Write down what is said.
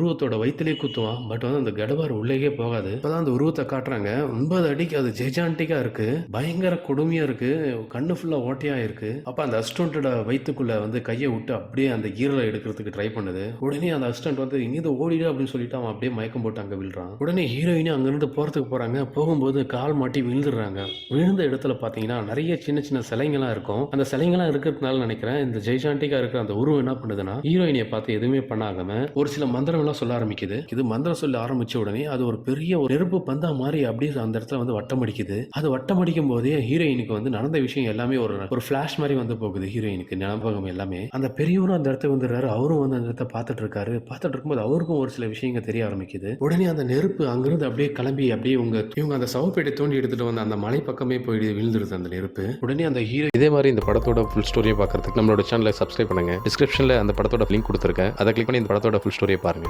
உருவத்தோட வயித்திலே குத்துவான். But வந்து அந்த கடபார் உள்ளேயே போகாது. இப்பதான் அந்த உருவத்தை காட்டுறாங்க. 9 அடிக்கு அது ஜெய்ஜாண்டிக்கா இருக்கு. பயங்கர கொடுமையா இருக்கு. கண்ணு ஃபுல்லா ஓட்டையா இருக்கு. அப்ப அந்த அசிஸ்டன்ட்டோட வயித்துக்குள்ள வந்து கையை விட்டு அப்படியே அந்த ஈரலை எடுக்கிறதுக்கு ட்ரை பண்ணுது. உடனே அந்த அசிஸ்டன்ட் வந்து இங்கிருந்து ஓடிடு அப்படின்னு சொல்லிட்டு அவன் அப்படியே மயக்கம் போட்டு அங்க விழுறான். உடனே ஹீரோயினும் அங்கிருந்து போறதுக்கு போறாங்க. போகும்போது கால் மாட்டி விழுந்துடுறாங்க. விழுந்த இடத்துல பாத்தீங்கன்னா நிறைய சின்ன சின்ன சிலைங்கள்லாம் இருக்கும். அந்த சிலைங்கள்லாம் இருக்கிறதுனால நினைக்கிறேன் இந்த ஜெய்ஜாண்டிக்கா இருக்கிற அந்த உருவம் என்ன பண்ணுதுன்னா ஹீரோயினியை பார்த்து எதுவுமே பண்ணாம ஒரு சில மந்திரங்கள்லாம் சொல்ல ஆரம்பிக்குது. இது மந்திரம் சொல்ல ஆரம்பிச்ச உடனே அது ஒரு பெரிய ஒரு நெருப்பு பந்தா மாதிரி அப்படியே அந்த இடத்துல வந்து வட்டம் அடிக்குது. அது வட்டம் அடிக்கும் போதே ஹீரோயினுக்கு வந்து நடந்த விஷயம் எல்லாமே ஒரு ஃபிளாஷ் மாதிரி வந்து போகுது. ஹீரோயினுக்கு ஞாபகம் எல்லாமே. அந்த பெரியவரும் அந்த இடத்துக்கு வந்துடுறாரு. அவரும் வந்து அந்த இடத்த பார்த்துட்டு இருக்காரு. பார்த்துட்டு இருக்கும்போது அவருக்கும் ஒரு சில விஷயங்கள் தெரிய ஆரம்பிக்குது. உடனே அந்த நெருப்பு அங்கிருந்து அப்படியே கிளம்பி அப்படியே இவங்க அந்த சவப்பேட்டை தோண்டி எடுத்துட்டு வந்து அந்த மலை பக்கமே போய் விழுந்துருது அந்த நெருப்பு. உடனே அந்த ஹீரோ இதே மாதிரி இந்த படத்தோட ஃபுல் ஸ்டோரியை பார்க்கறதுக்கு நம்மளோட சேனலை சப்ஸ்கிரைப் பண்ணுங்க. டிஸ்கிரிப்ஷன்ல அந்த படத்தோட லிங்க் கொடுத்துருக்கேன். அதை கிளிக் பண்ணி இந்த படத்தோட ஃபுல் ஸ்டோரியை பாருங்க.